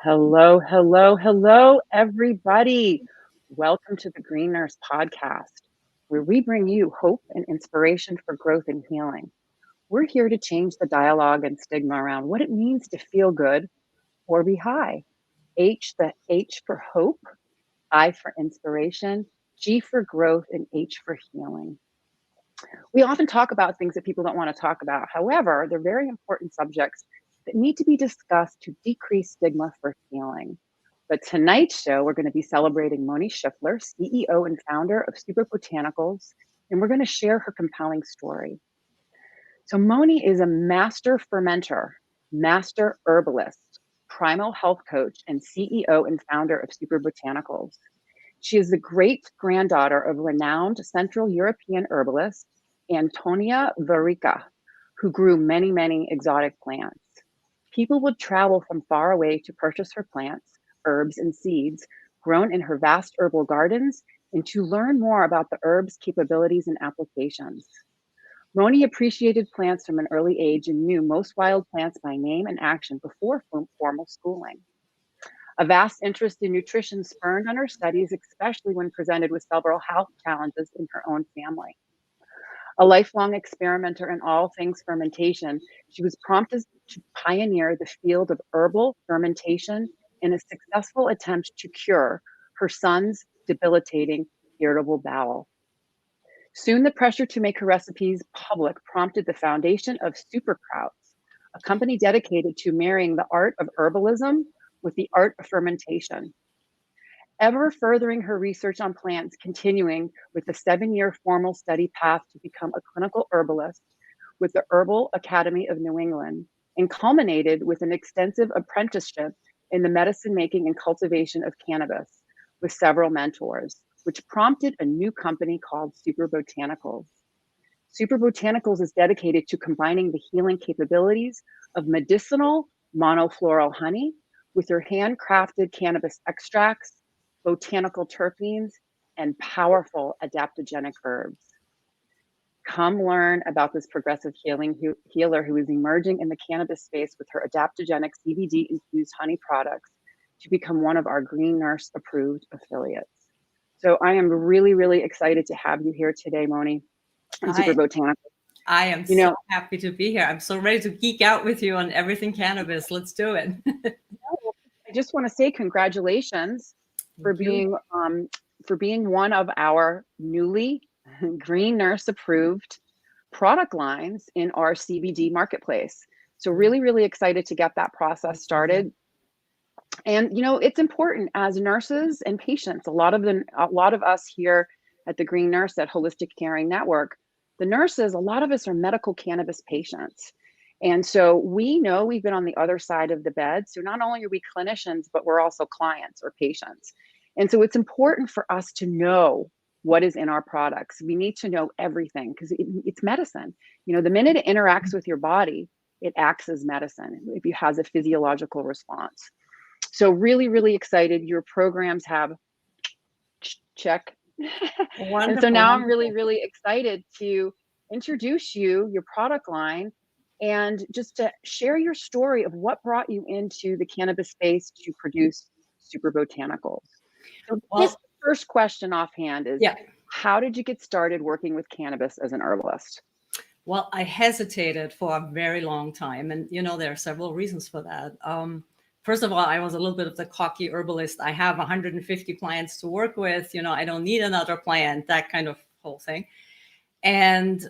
Hello, hello, hello, everybody. Welcome to the Green Nurse Podcast, where we bring you hope and inspiration for growth and healing. We're here to change the dialogue and stigma around what it means to feel good or be high. The H for hope, I for inspiration, G for growth, and H for healing. We often talk about things that people don't want to talk about. However, they're very important subjects that need to be discussed to decrease stigma for healing. But tonight's show, we're going to be celebrating Moni Schifler, CEO and founder of Super Botanicals, and we're going to share her compelling story. So Moni is a master fermenter, master herbalist, Primal health coach, and CEO and founder of Super Botanicals. She is the great-granddaughter of renowned Central European herbalist Antonia Veverka, who grew many, many exotic plants. People would travel from far away to purchase her plants, herbs, and seeds grown in her vast herbal gardens and to learn more about the herbs' capabilities and applications. Moni appreciated plants from an early age and knew most wild plants by name and action before formal schooling. A vast interest in nutrition spurned on her studies, especially when presented with several health challenges in her own family. A lifelong experimenter in all things fermentation, she was prompted to pioneer the field of herbal fermentation in a successful attempt to cure her son's debilitating irritable bowel. Soon, the pressure to make her recipes public prompted the foundation of Superkrauts, a company dedicated to marrying the art of herbalism with the art of fermentation. Ever furthering her research on plants, continuing with the 7-year formal study path to become a clinical herbalist with the Herbal Academy of New England, and culminated with an extensive apprenticeship in the medicine making and cultivation of cannabis with several mentors, which prompted a new company called Super Botanicals. Super Botanicals is dedicated to combining the healing capabilities of medicinal monofloral honey with her handcrafted cannabis extracts, botanical terpenes, and powerful adaptogenic herbs. Come learn about this progressive healer who is emerging in the cannabis space with her adaptogenic CBD-infused honey products to become one of our Green Nurse approved affiliates. So I am really, really excited to have you here today, Moni, and Super Botanicals. I am so happy to be here. I'm so ready to geek out with you on everything cannabis. Let's do it. I just want to say congratulations for being one of our newly Green Nurse approved product lines in our CBD marketplace. So really, really excited to get that process started. And it's important as nurses and patients. A lot of us here at the Green Nurse at Holistic Caring Network, the nurses, a lot of us are medical cannabis patients. And so we know we've been on the other side of the bed. So not only are we clinicians, but we're also clients or patients. And so it's important for us to know what is in our products. We need to know everything because it's medicine. The minute it interacts with your body, it acts as medicine if it has a physiological response. So really, really excited. Your programs have check. And so now I'm really, really excited to introduce your product line, and just to share your story of what brought you into the cannabis space to produce Super Botanicals. So this first question offhand is, how did you get started working with cannabis as an herbalist? Well, I hesitated for a very long time. And, there are several reasons for that. First of all, I was a little bit of the cocky herbalist. I have 150 plants to work with. I don't need another plant, that kind of whole thing. And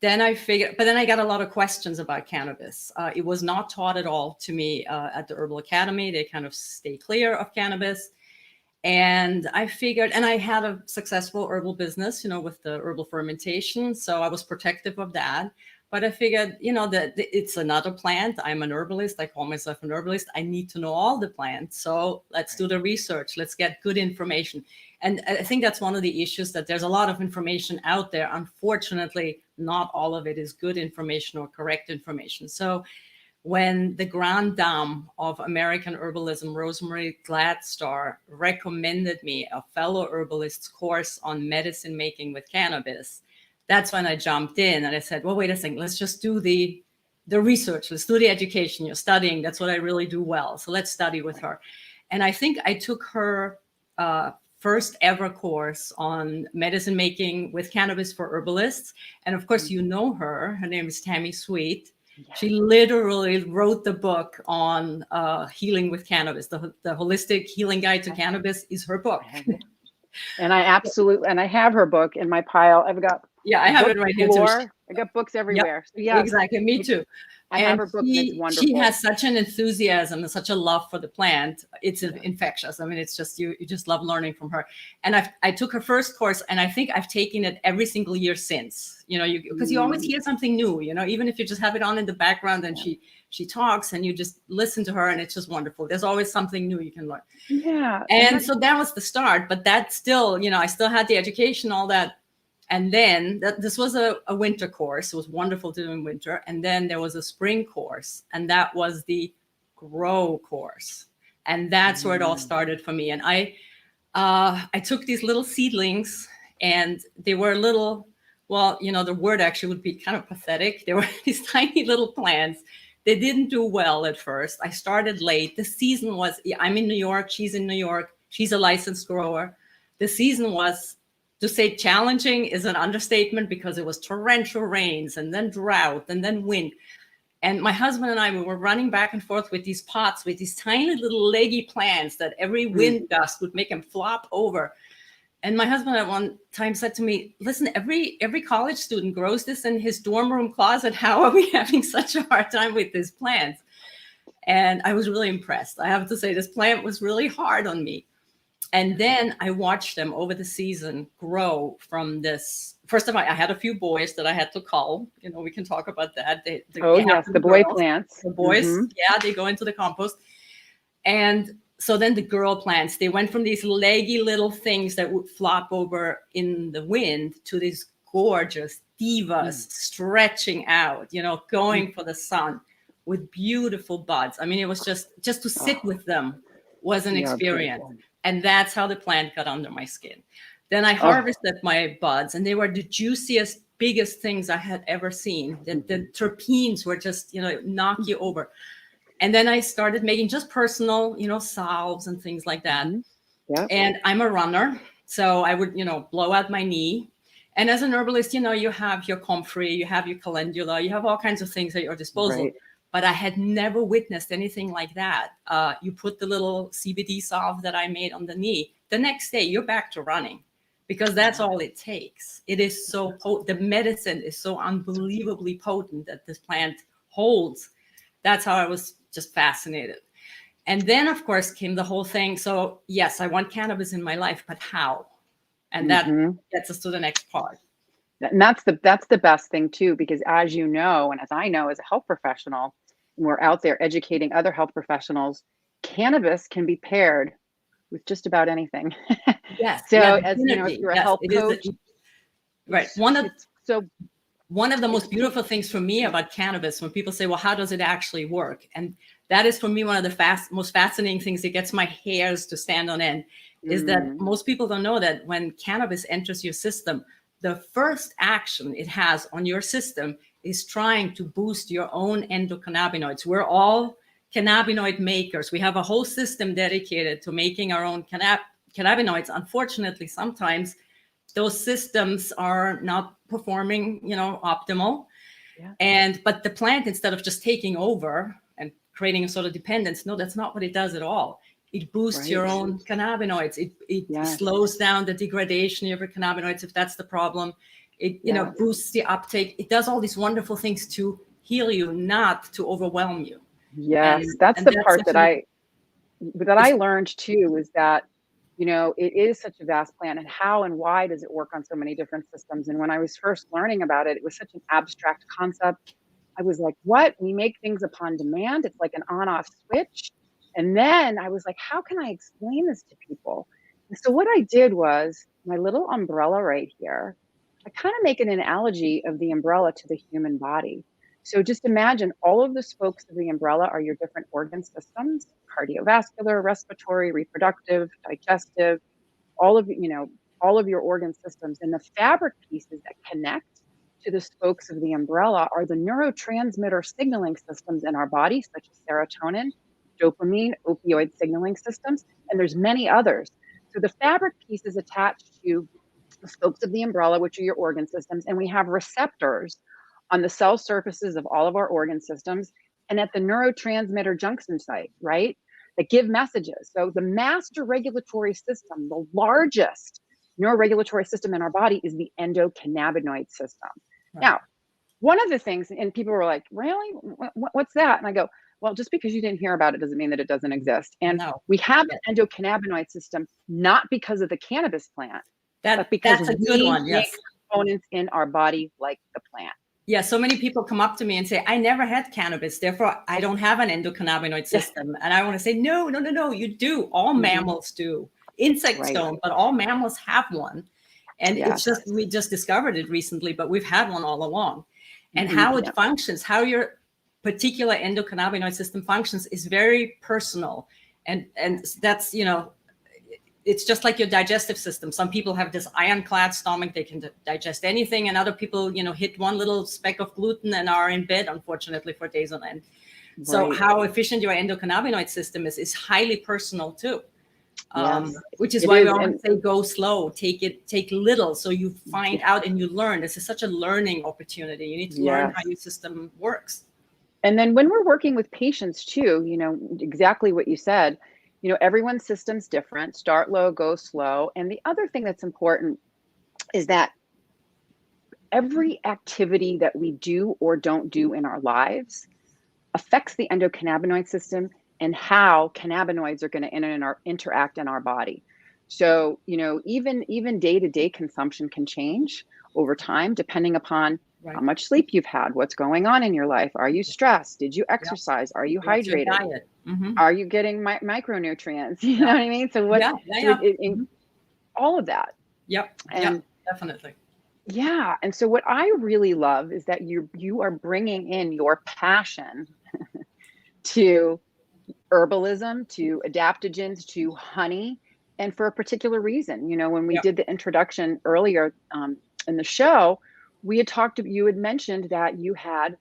then I figured, but then I got a lot of questions about cannabis. It was not taught at all to me at the Herbal Academy. They kind of stay clear of cannabis. And I figured, and I had a successful herbal business, with the herbal fermentation. So I was protective of that. But I figured, that it's another plant. I'm an herbalist. I call myself an herbalist. I need to know all the plants. So let's do the research. Let's get good information. And I think that's one of the issues, that there's a lot of information out there. Unfortunately, not all of it is good information or correct information. So when the grand dame of American herbalism, Rosemary Gladstar, recommended me a fellow herbalist's course on medicine making with cannabis, that's when I jumped in and I said, well, wait a second, let's just do the the research, let's do the education. You're studying. That's what I really do well. So let's study with her. And I think I took her first ever course on medicine making with cannabis for herbalists. And of course, you know her. Her name is Tammy Sweet. Yes. She literally wrote the book on healing with cannabis. The Holistic Healing Guide to Cannabis is her book. And I have her book in my pile. I've got I have it right here too. I got books everywhere. Yep, so exactly. Me too. I have her book, and it's wonderful. She has such an enthusiasm and such a love for the plant. It's infectious. I mean, it's just you just love learning from her. And I took her first course, and I think I've taken it every single year since. You know, because you always hear something new. You know, even if you just have it on in the background and she talks, and you just listen to her, and it's just wonderful. There's always something new you can learn. Yeah. And so that was the start. But that still, you know, I still had the education, all that. And then this was a winter course. It was wonderful to do in winter. And then there was a spring course, and that was the grow course. And that's where it all started for me. And I took these little seedlings, and they were little, well, you know, the word actually would be kind of pathetic. They were these tiny little plants. They didn't do well at first. I started late. The season was, I'm in New York. She's in New York. She's a licensed grower. The season was, to say challenging is an understatement, because it was torrential rains and then drought and then wind. And my husband and I, we were running back and forth with these pots with these tiny little leggy plants that every wind gust would make them flop over. And my husband at one time said to me, listen, every college student grows this in his dorm room closet. How are we having such a hard time with these plants? And I was really impressed. I have to say, this plant was really hard on me. And then I watched them over the season grow from this. First of all, I had a few boys that I had to cull. You know, we can talk about that. The boy plants. The boys, they go into the compost. And so then the girl plants, they went from these leggy little things that would flop over in the wind to these gorgeous divas stretching out, you know, going for the sun with beautiful buds. I mean, it was just to sit with them was an experience. Beautiful. And that's how the plant got under my skin. Then I harvested my buds, and they were the juiciest, biggest things I had ever seen. The terpenes were just, you know, knock you over. And then I started making just personal, you know, salves and things like that. Yeah. And I'm a runner, so I would, you know, blow out my knee. And as an herbalist, you know, you have your comfrey, you have your calendula, you have all kinds of things at your disposal. Right. But I had never witnessed anything like that. You put the little CBD salve that I made on the knee. The next day, you're back to running, because that's all it takes. It is so potent. The medicine is so unbelievably potent that this plant holds. That's how I was just fascinated. And then, of course, came the whole thing. So, yes, I want cannabis in my life, but how? And that gets us to the next part. And that's the best thing, too, because as you know, and as I know as a health professional, and we're out there educating other health professionals, cannabis can be paired with just about anything. Yes. So as you know, if you're a health coach, right. One of the most beautiful things for me about cannabis, when people say, well, how does it actually work? And that is, for me, one of the most fascinating things that gets my hairs to stand on end, is that most people don't know that when cannabis enters your system, the first action it has on your system is trying to boost your own endocannabinoids. We're all cannabinoid makers. We have a whole system dedicated to making our own cannabinoids. Unfortunately, sometimes those systems are not performing, you know, optimal. Yeah. But the plant, instead of just taking over and creating a sort of dependence, no, that's not what it does at all. It boosts your own cannabinoids. It slows down the degradation of your cannabinoids, if that's the problem. It, you know, boosts the uptake. It does all these wonderful things to heal you, not to overwhelm you. Yes, that's the part that I learned too, is that, you know, it is such a vast plant, and how and why does it work on so many different systems? And when I was first learning about it, it was such an abstract concept. I was like, what? We make things upon demand? It's like an on-off switch. And then I was like, how can I explain this to people? And so what I did was, my little umbrella right here, I kind of make an analogy of the umbrella to the human body. So just imagine all of the spokes of the umbrella are your different organ systems: cardiovascular, respiratory, reproductive, digestive, all of your organ systems, and the fabric pieces that connect to the spokes of the umbrella are the neurotransmitter signaling systems in our body, such as serotonin, dopamine, opioid signaling systems, and there's many others. So the fabric piece is attached to the spokes of the umbrella, which are your organ systems, and we have receptors on the cell surfaces of all of our organ systems and at the neurotransmitter junction site, right? That give messages. So the master regulatory system, the largest neuroregulatory system in our body, is the endocannabinoid system. Right. Now, one of the things, and people were like, really? What's that? And I go, well, just because you didn't hear about it doesn't mean that it doesn't exist. And No. we have an endocannabinoid system not because of the cannabis plant, but because That's a good we one. make Yes. components in our body like the plant. Yeah, so many people come up to me and say, I never had cannabis, therefore I don't have an endocannabinoid system. And I want to say, no, you do. All mammals do. Insects don't, but all mammals have one. And it's just, we just discovered it recently, but we've had one all along. And how it functions, how your particular endocannabinoid system functions is very personal. And that's, it's just like your digestive system. Some people have this ironclad stomach, they can digest anything, and other people, hit one little speck of gluten and are in bed, unfortunately, for days on end. Right. So how efficient your endocannabinoid system is highly personal too. Which is why we always say go slow, take little, so you find out and you learn. This is such a learning opportunity. You need to learn how your system works. And then when we're working with patients too, exactly what you said, everyone's system's different. Start low, go slow. And the other thing that's important is that every activity that we do or don't do in our lives affects the endocannabinoid system and how cannabinoids are going to interact in our body. So, even day-to-day consumption can change over time, depending upon how much sleep you've had, what's going on in your life. Are you stressed? Did you exercise? Are you hydrated? Are you getting micronutrients? You know what I mean? So all of that. And definitely. Yeah. And so what I really love is that you are bringing in your passion to herbalism, to adaptogens, to honey, and for a particular reason. When we did the introduction earlier in the show, you had mentioned that you had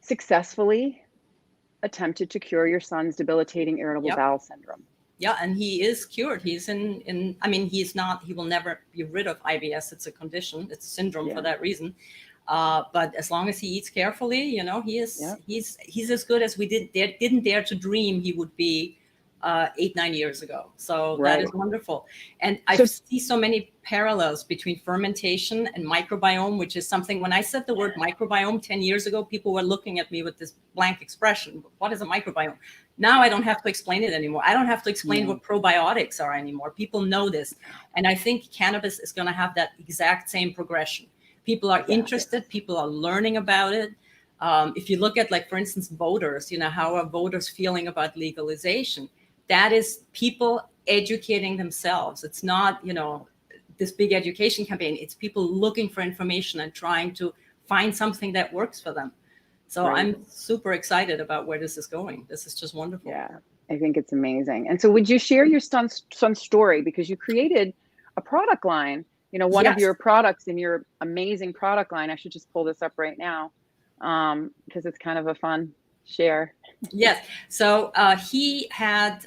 successfully attempted to cure your son's debilitating irritable bowel syndrome. Yeah, and he is cured. He's he will never be rid of IBS. It's a condition, it's a syndrome for that reason. But as long as he eats carefully, he's as good as we didn't dare to dream he would be 8-9 years ago. So that is wonderful. And I see so many parallels between fermentation and microbiome, which is something, when I said the word microbiome 10 years ago, people were looking at me with this blank expression. What is a microbiome? Now I don't have to explain it anymore. I don't have to explain what probiotics are anymore. People know this. And I think cannabis is going to have that exact same progression. People are interested. People are learning about it. If you look at, like, for instance, voters, how are voters feeling about legalization? That is people educating themselves. It's not, this big education campaign. It's people looking for information and trying to find something that works for them. So I'm super excited about where this is going. This is just wonderful. Yeah, I think it's amazing. And so would you share your son's story? Because you created a product line, one of your products in your amazing product line. I should just pull this up right now because it's kind of a fun share. Yes. So he had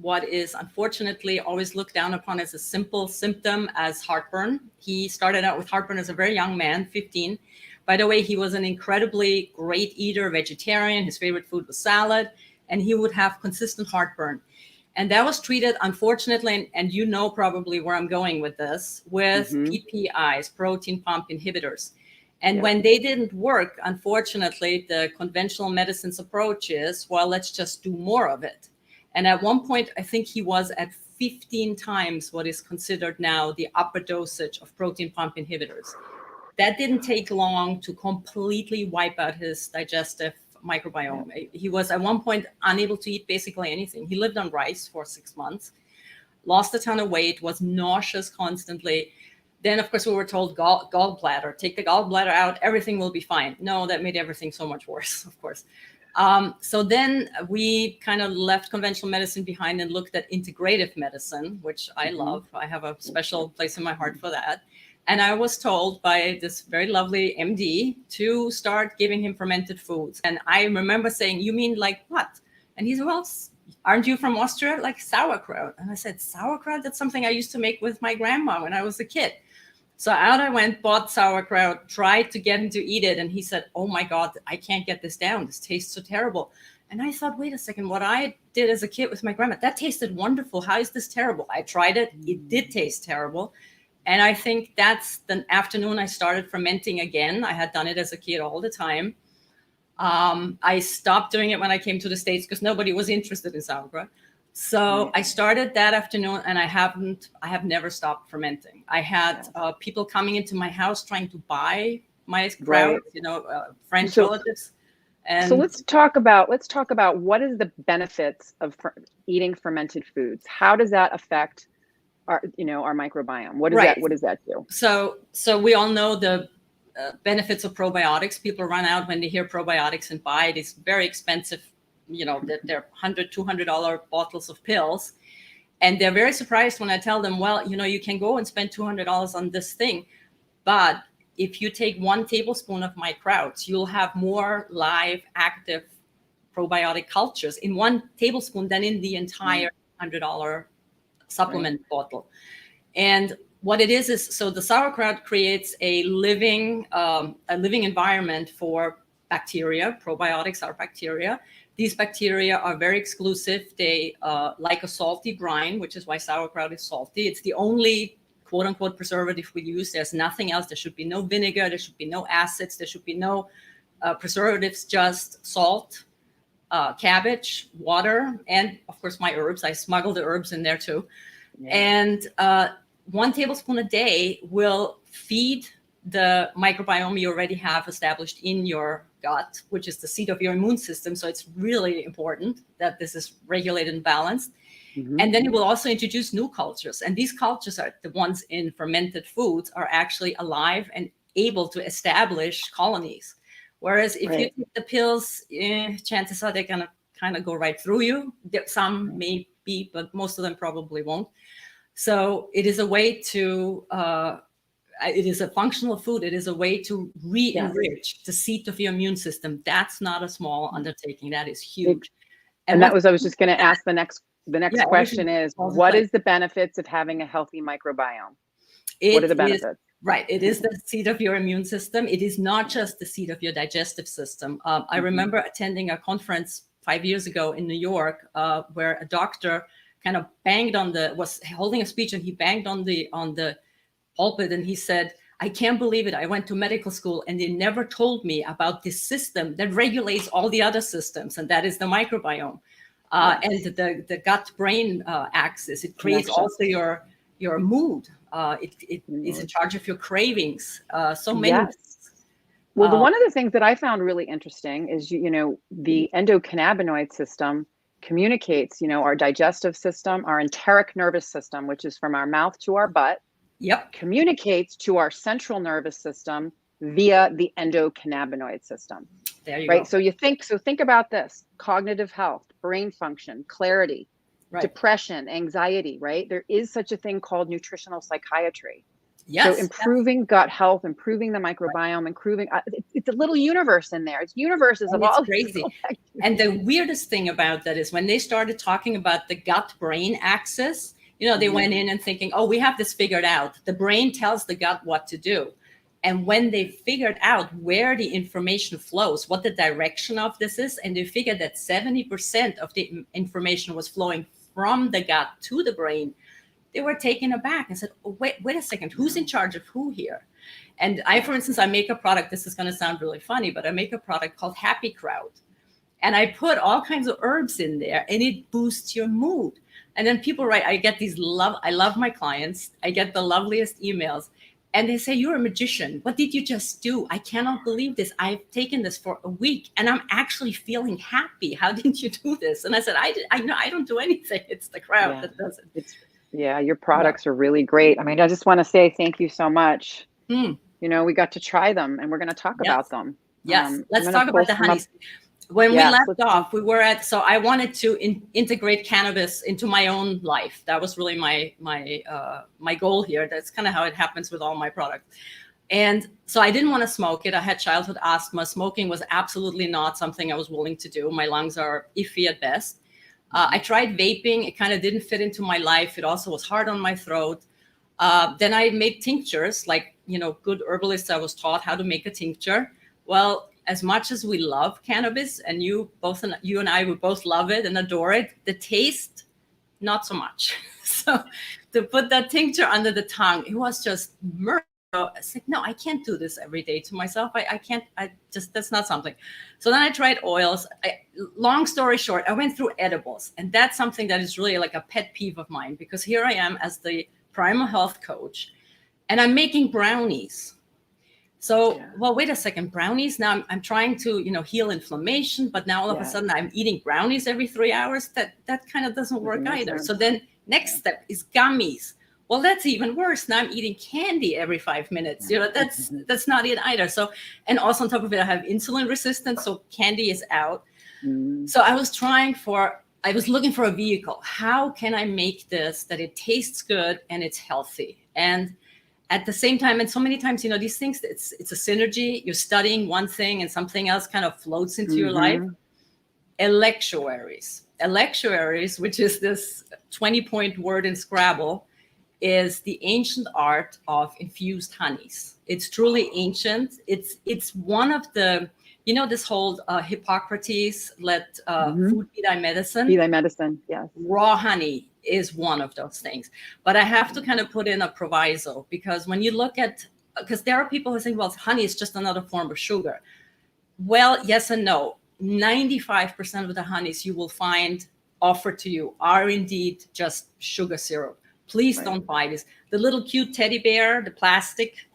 what is unfortunately always looked down upon as a simple symptom as heartburn. He started out with heartburn as a very young man, 15. By the way, he was an incredibly great eater, vegetarian. His favorite food was salad, and he would have consistent heartburn. And that was treated, unfortunately, and probably where I'm going with this, with PPIs, protein pump inhibitors. And when they didn't work, unfortunately, the conventional medicine's approach is, well, let's just do more of it. And at one point, I think he was at 15 times what is considered now the upper dosage of protein pump inhibitors. That didn't take long to completely wipe out his digestive microbiome. He was at one point unable to eat basically anything. He lived on rice for 6 months, lost a ton of weight, was nauseous constantly. Then, of course, we were told gallbladder, take the gallbladder out, everything will be fine. No, that made everything so much worse, of course. So then we kind of left conventional medicine behind and looked at integrative medicine, which I love. I have a special place in my heart for that. And I was told by this very lovely MD to start giving him fermented foods. And I remember saying, you mean like what? And he said, well, aren't you from Austria? Like sauerkraut. And I said, sauerkraut? That's something I used to make with my grandma when I was a kid. So out I went, bought sauerkraut, tried to get him to eat it. And he said, oh my God, I can't get this down. This tastes so terrible. And I thought, wait a second, what I did as a kid with my grandma, that tasted wonderful. How is this terrible? I tried it. It did taste terrible. And I think that's the afternoon I started fermenting again. I had done it as a kid all the time. I stopped doing it when I came to the States because nobody was interested in sauerkraut. So I started that afternoon, and I have never stopped fermenting. I had people coming into my house trying to buy my kraut, French relatives. And so let's talk about what is the benefits of eating fermented foods. How does that affect our microbiome? What does that do? So we all know the benefits of probiotics. People run out when they hear probiotics and buy it. It's very expensive. They're $100, $200 bottles of pills. And they're very surprised when I tell them, well, you can go and spend $200 on this thing. But if you take 1 tablespoon of my krauts, you'll have more live, active probiotic cultures in 1 tablespoon than in the entire $100 supplement bottle. And what it is so the sauerkraut creates a living environment for bacteria. Probiotics are bacteria. These bacteria are very exclusive. They like a salty brine, which is why sauerkraut is salty. It's the only quote unquote preservative we use. There's nothing else. There should be no vinegar. There should be no acids. There should be no preservatives, just salt, cabbage, water, and of course my herbs. I smuggle the herbs in there too. Yeah. And 1 tablespoon a day will feed the microbiome you already have established in your gut, which is the seat of your immune system. So it's really important that this is regulated and balanced. Mm-hmm. And then it will also introduce new cultures. And these cultures are the ones in fermented foods are actually alive and able to establish colonies. Whereas if you take the pills, chances are they're going to kind of go right through you. Some may be, but most of them probably won't. So it is a way to it is a functional food. It is a way to re-enrich the seat of your immune system. That's not a small undertaking. That is huge. And I was just going to ask the next question is, what is the benefits of having a healthy microbiome? What are the benefits? It is the seat of your immune system. It is not just the seat of your digestive system. I remember attending a conference 5 years ago in New York where a doctor kind of was holding a speech, and he banged on the pulpit, and he said, I can't believe it. I went to medical school and they never told me about this system that regulates all the other systems, and that is the microbiome. And the gut-brain axis. It creates also your mood. It is in charge of your cravings. So many. Yes. Well, one of the things that I found really interesting is, the endocannabinoid system communicates, our digestive system, our enteric nervous system, which is from our mouth to our butt. Yep. Communicates to our central nervous system via the endocannabinoid system. There you go. So think about this: cognitive health, brain function, clarity, depression, anxiety, right? There is such a thing called nutritional psychiatry. Yes. So improving gut health, improving the microbiome, improving, it's a little universe in there. It's universes of all. Crazy. And the weirdest thing about that is when they started talking about the gut-brain axis, they went in and thinking, oh, we have this figured out. The brain tells the gut what to do. And when they figured out where the information flows, what the direction of this is, and they figured that 70% of the information was flowing from the gut to the brain, they were taken aback and said, oh, wait a second, who's in charge of who here? And for instance, I make a product, this is going to sound really funny, but I make a product called Happy Kraut. And I put all kinds of herbs in there, and it boosts your mood. And then people write, I love my clients. I get the loveliest emails. And they say, you're a magician. What did you just do? I cannot believe this. I've taken this for a week and I'm actually feeling happy. How did you do this? And I said, I don't do anything. It's the kraut that does it. Your products are really great. I mean, I just want to say thank you so much. We got to try them and we're going to talk about them. Yes. Let's talk about the honeys. when we Yes, left off, we were at, so I wanted to integrate cannabis into my own life. That was really my goal here. That's kind of how it happens with all my products. And so I didn't want to smoke it. I had childhood asthma. Smoking was absolutely not something I was willing to do. My lungs are iffy at best. I tried vaping. It kind of didn't fit into my life. It also was hard on my throat. Then I made tinctures, like, good herbalists. I was taught how to make a tincture. Well, as much as we love cannabis, and you and I would both love it and adore it, the taste, not so much. So to put that tincture under the tongue, it was just murder. It's like, no, I can't do this every day to myself. I can't, that's not something. So then I tried oils. Long story short, I went through edibles. And that's something that is really like a pet peeve of mine, because here I am as the Primal health coach, and I'm making brownies. So, well, wait a second, brownies. Now I'm trying to, heal inflammation, but now all of a sudden I'm eating brownies every 3 hours. That kind of doesn't work either. So then next step is gummies. Well, that's even worse. Now I'm eating candy every 5 minutes. That's not it either. So, and also on top of it, I have insulin resistance. So candy is out. So I was looking for a vehicle. How can I make this that it tastes good and it's healthy? And at the same time, and so many times, these things, it's a synergy. You're studying one thing and something else kind of floats into your life. Electuaries, which is this 20-point word in Scrabble, is the ancient art of infused honeys. It's truly ancient. It's one of the, this whole Hippocrates, let food be thy medicine. Be thy medicine, yes. Raw honey is one of those things. But I have to kind of put in a proviso, because when you look at, because there are people who think, well, honey is just another form of sugar. Well, yes and no. 95% of the honeys you will find offered to you are indeed just sugar syrup. Please don't buy this. The little cute teddy bear, the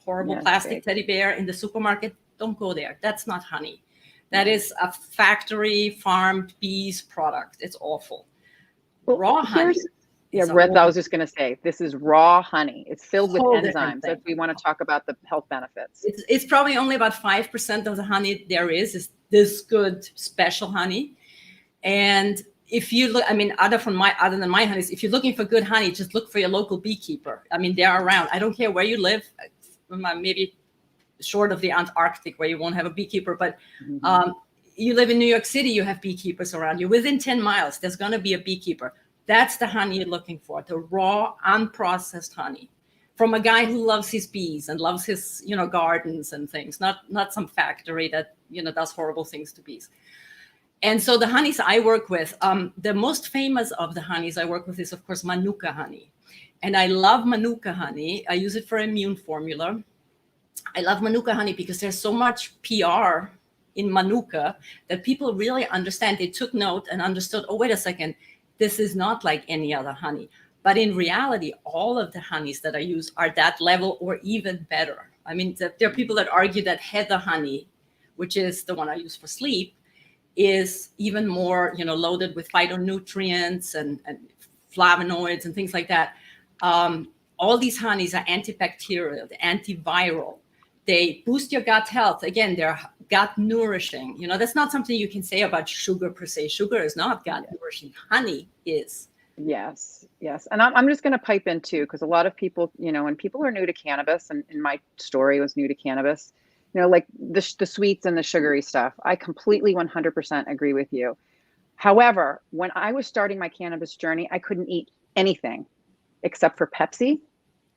horrible plastic teddy bear in the supermarket, don't go there. That's not honey. That is a factory farmed bees product. It's awful. Well, raw honey. I was just going to say, this is raw honey. It's filled with enzymes. If we want to talk about the health benefits. It's probably only about 5% of the honey there is this good special honey. And if you look, other than my honeys, if you're looking for good honey, just look for your local beekeeper. They're around. I don't care where you live, maybe short of the Antarctic where you won't have a beekeeper, but you live in New York City, you have beekeepers around you. Within 10 miles, there's going to be a beekeeper. That's the honey you're looking for, the raw, unprocessed honey from a guy who loves his bees and loves his, gardens and things, not some factory that, does horrible things to bees. And so the honeys I work with, the most famous of the honeys I work with is, of course, Manuka honey. And I love Manuka honey. I use it for immune formula. I love Manuka honey because there's so much PR in Manuka that people really understand. They took note and understood, oh, wait a second, this is not like any other honey. But in reality, all of the honeys that I use are that level or even better. There are people that argue that heather honey, which is the one I use for sleep, is even more, loaded with phytonutrients and flavonoids and things like that. All these honeys are antibacterial, antiviral. They boost your gut health. Again, they're gut nourishing. That's not something you can say about sugar per se. Sugar is not gut nourishing. Honey is. Yes. And I'm just going to pipe in too, because a lot of people, when people are new to cannabis, and my story was new to cannabis, like the sweets and the sugary stuff, I completely 100% agree with you. However, when I was starting my cannabis journey, I couldn't eat anything except for Pepsi.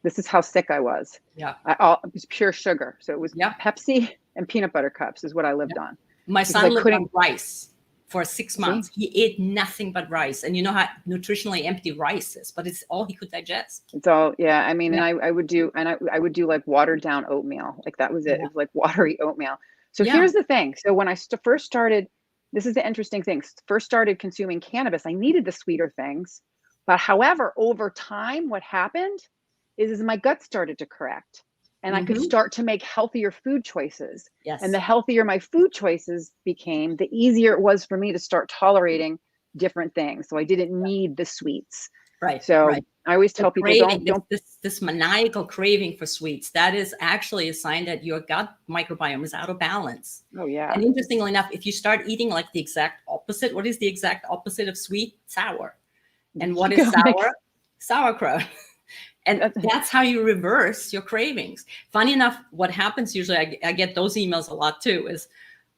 This is how sick I was. Yeah. It was pure sugar. So it was Pepsi and peanut butter cups is what I lived on. My son lived on rice for 6 months. He ate nothing but rice. And you know how nutritionally empty rice is, but it's all he could digest. So, and I would do like watered down oatmeal. Like that was it. It was like watery oatmeal. So here's the thing. So when I first started, this is the interesting thing. First started consuming cannabis, I needed the sweeter things. But however, over time, what happened is my gut started to correct. And I could start to make healthier food choices. Yes. And the healthier my food choices became, the easier it was for me to start tolerating different things. So I didn't need the sweets. Right. So right. I always tell people, craving, don't. this maniacal craving for sweets, that is actually a sign that your gut microbiome is out of balance. Oh yeah. And interestingly enough, if you start eating like the exact opposite, what is the exact opposite of sweet? Sour. And what is sour? Sauerkraut. And that's how you reverse your cravings. Funny enough, what happens usually, I get those emails a lot too, is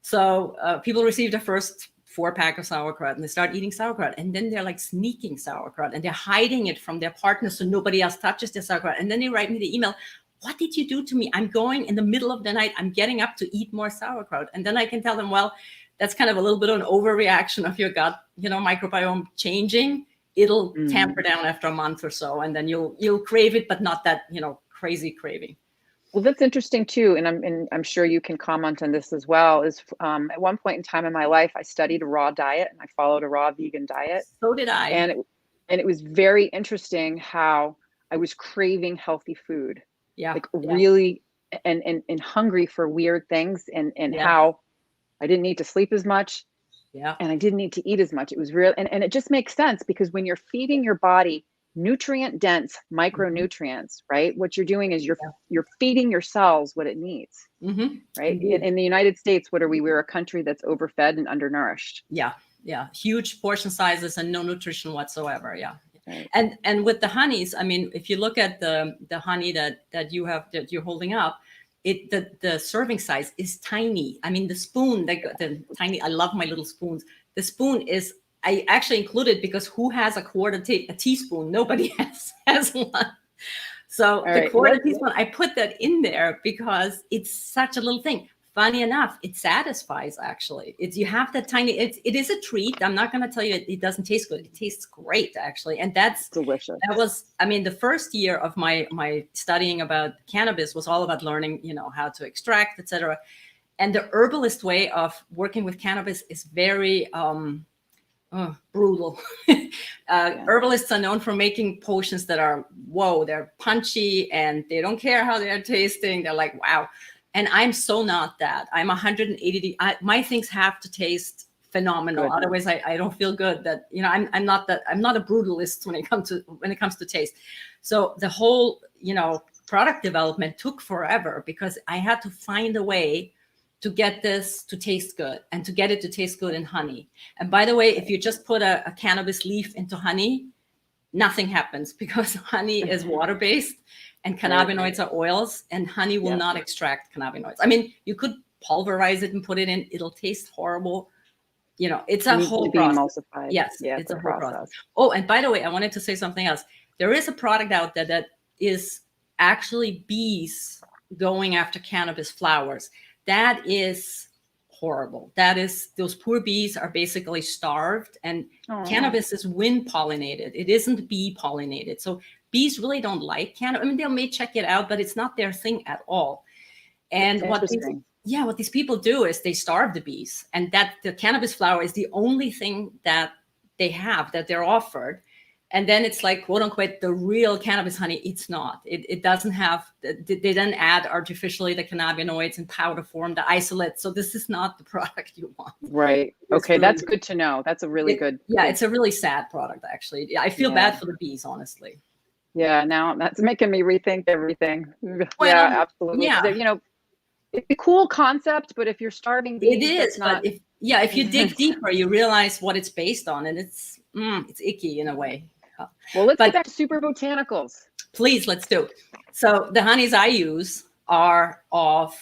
so people receive the first 4-pack of sauerkraut and they start eating sauerkraut, and then they're like sneaking sauerkraut and they're hiding it from their partner so nobody else touches their sauerkraut. And then they write me the email, what did you do to me? I'm going in the middle of the night, I'm getting up to eat more sauerkraut. And then I can tell them, well, that's kind of a little bit of an overreaction of your gut, microbiome changing. It'll tamper down after a month or so, and then you'll crave it, but not that, crazy craving. Well, that's interesting too, and I'm sure you can comment on this as well. Is at one point in time in my life, I studied a raw diet and I followed a raw vegan diet. So did I. And it was very interesting how I was craving healthy food. Yeah. Like really, and hungry for weird things, and how I didn't need to sleep as much. Yeah. And I didn't need to eat as much. It was real, and it just makes sense, because when you're feeding your body nutrient dense micronutrients, right? What you're doing is you're feeding your cells what it needs, right? In the United States, what are we? We're a country that's overfed and undernourished. Yeah, huge portion sizes and no nutrition whatsoever. Yeah, right. And with the honeys, I mean, if you look at the honey that you're holding up, the serving size is tiny. I mean, the spoon, the tiny. I love my little spoons. The spoon is. I actually included because who has a teaspoon? Nobody has one. So the quarter teaspoon, I put that in there because it's such a little thing. Funny enough, it satisfies actually. You have that tiny, it is a treat. I'm not going to tell you it doesn't taste good. It tastes great actually. And that's delicious. That was, I mean, the first year of my studying about cannabis was all about learning, how to extract, etc. And the herbalist way of working with cannabis is very, brutal. Herbalists are known for making potions that are, they're punchy and they don't care how they're tasting. They're like, wow. And I'm so not that. I'm 180. My things have to taste phenomenal. Good. Otherwise, I don't feel good. That I'm not a brutalist when it comes to taste. So the whole product development took forever because I had to find a way to get this to taste good and to get it to taste good in honey. And by the way, if you just put a cannabis leaf into honey, nothing happens because honey is water-based and cannabinoids are oils, and honey will not extract cannabinoids. I mean, you could pulverize it and put it in, it'll taste horrible. It's a whole process. Emulsified. Yes, it's a whole process. Oh, and by the way, I wanted to say something else. There is a product out there that is actually bees going after cannabis flowers. That is horrible. That is, those poor bees are basically starved, and cannabis is wind pollinated. It isn't bee pollinated. So bees really don't like cannabis. I mean, they may check it out, but it's not their thing at all. And what these people do is they starve the bees, and that the cannabis flower is the only thing that they have, that they're offered. And then it's like, quote unquote, the real cannabis honey. It's not. It doesn't have, they then add artificially the cannabinoids in powder form, the isolate. So this is not the product you want. Right. Okay. Really, that's good to know. That's a really good. Yeah. It's a really sad product, actually. I feel bad for the bees, honestly. Yeah. Now that's making me rethink everything. Well, absolutely. Yeah. It's a cool concept, but if you're starving bees, it is. But if you dig deeper, you realize what it's based on, and it's icky in a way. Well, let's get back to Super Botanicals. Please, let's do. So the honeys I use are of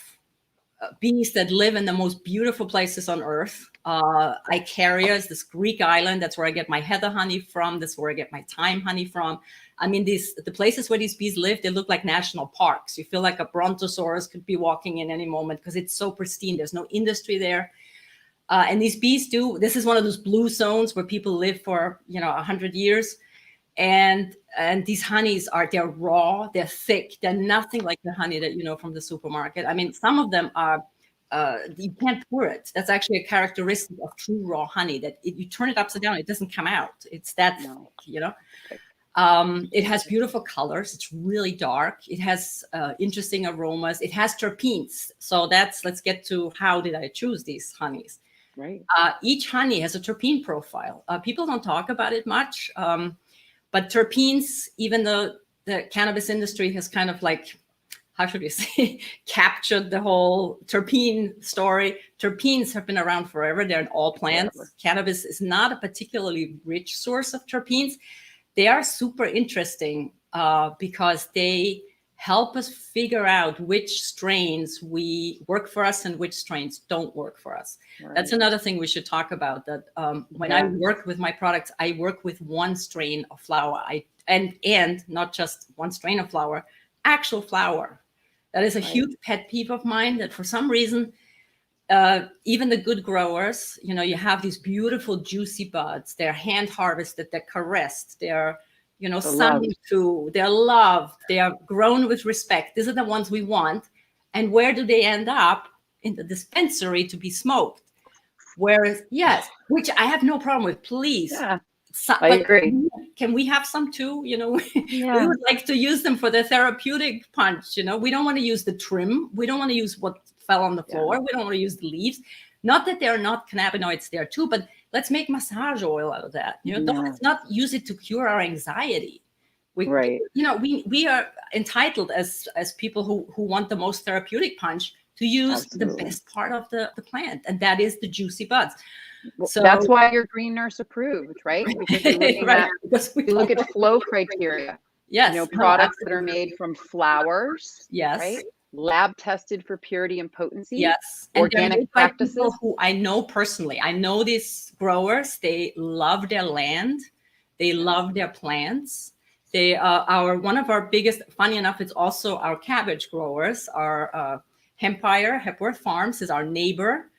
bees that live in the most beautiful places on earth. Icaria is this Greek island. That's where I get my heather honey from. That's where I get my thyme honey from. I mean, the places where these bees live, they look like national parks. You feel like a brontosaurus could be walking in any moment because it's so pristine. There's no industry there. And these bees this is one of those blue zones where people live for, 100 years. And these honeys they're raw, they're thick, they're nothing like the honey that from the supermarket. I mean, some of them are you can't pour it. That's actually a characteristic of true raw honey, that you turn it upside down, it doesn't come out. It's that thick, it has beautiful colors. It's really dark. It has interesting aromas. It has terpenes. So let's get to how did I choose these honeys. Right. Each honey has a terpene profile. People don't talk about it much. But terpenes, even though the cannabis industry has kind of like, how should we say, captured the whole terpene story. Terpenes have been around forever. They're in all plants. Forever. Cannabis is not a particularly rich source of terpenes. They are super interesting because they help us figure out which strains we work for us and which strains don't work for us. Right. That's another thing we should talk about, that when I work with my products, I work with one strain of flower, and not just one strain of flower, actual flower. That is a huge pet peeve of mine, that for some reason, even the good growers, you have these beautiful juicy buds, they're hand harvested, they're caressed, they're sunny too, they're loved, they are grown with respect. These are the ones we want. And where do they end up? In the dispensary to be smoked. Whereas, yes, which I have no problem with, please. Yeah, I agree. Can we have some too? We would like to use them for the therapeutic punch. We don't want to use the trim. We don't want to use what fell on the floor. We don't want to use the leaves. Not that there are not cannabinoids there too, but let's make massage oil out of that. Let's not use it to cure our anxiety. We are entitled as people who want the most therapeutic punch to use the best part of the plant, and that is the juicy buds. Well, so that's why you're Green Nurse approved, right? Because you're looking at, we look at flow criteria. Yes. Products that are made from flowers. Yes. Right? Lab tested for purity and potency. Yes. Organic practices. Who I know personally. I know these growers. They love their land. They love their plants. They are one of our biggest. Funny enough, it's also our cabbage growers. Our Hepworth Farms is our neighbor.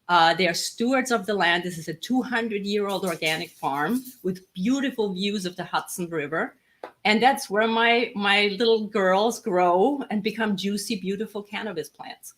They are stewards of the land. This is a 200-year-old organic farm with beautiful views of the Hudson River. And that's where my little girls grow and become juicy, beautiful cannabis plants.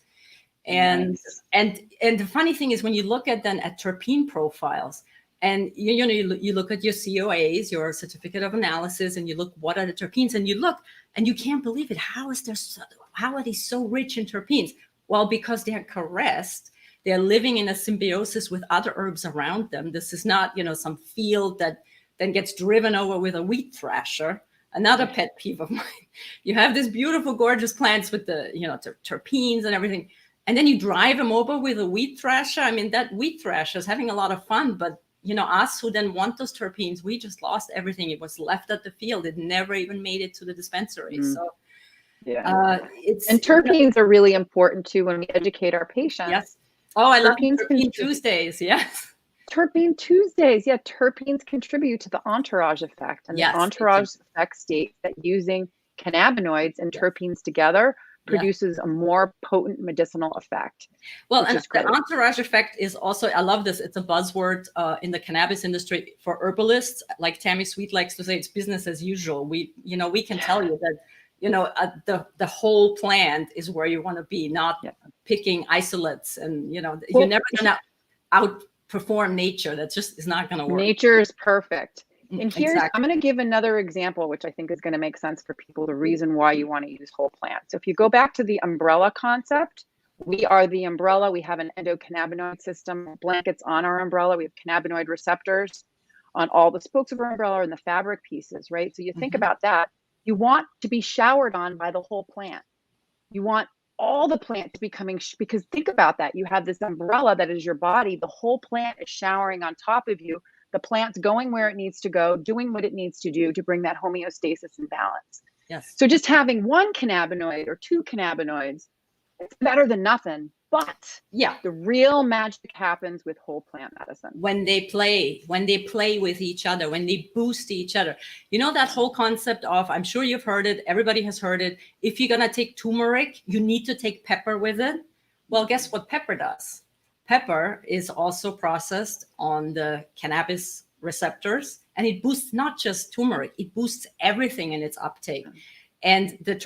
And the funny thing is, when you look at terpene profiles, and you look at your COAs, your certificate of analysis, and you look what are the terpenes, and you look and you can't believe it. How are they so rich in terpenes? Well, because they're caressed. They're living in a symbiosis with other herbs around them. This is not, some field that then gets driven over with a wheat thrasher. Another pet peeve of mine. You have these beautiful, gorgeous plants with the, terpenes and everything. And then you drive them over with a wheat thrasher. I mean, that wheat thrasher is having a lot of fun, but us who then want those terpenes, we just lost everything. It was left at the field. It never even made it to the dispensary. So and terpenes are really important too when we educate our patients. Yes. Oh, I love Terpene Tuesdays. Yes. Terpene Tuesdays. Yeah. Terpenes contribute to the entourage effect. And the entourage effect states that using cannabinoids and terpenes together produces a more potent medicinal effect. Well, and the entourage effect is also, I love this. It's a buzzword in the cannabis industry for herbalists. Like Tammy Sweet likes to say, it's business as usual. We can tell you that, the whole plant is where you want to be, not picking isolates. And, you're never going to outperform nature. That just is not going to work. Nature is perfect. And here's, I'm going to give another example, which I think is going to make sense for people, the reason why you want to use whole plant. So if you go back to the umbrella concept, we are the umbrella. We have an endocannabinoid system, blankets on our umbrella. We have cannabinoid receptors on all the spokes of our umbrella and the fabric pieces, right? So you think about that. You want to be showered on by the whole plant. You want all the plant to be coming, because think about that. You have this umbrella that is your body. The whole plant is showering on top of you. The plant's going where it needs to go, doing what it needs to do to bring that homeostasis and balance. Yes. So just having one cannabinoid or two cannabinoids, it's better than nothing. But the real magic happens with whole plant medicine. When they play with each other, when they boost each other. That whole concept of, I'm sure you've heard it, everybody has heard it. If you're going to take turmeric, you need to take pepper with it. Well, guess what pepper does? Pepper is also processed on the cannabis receptors, and it boosts not just turmeric, it boosts everything in its uptake. And the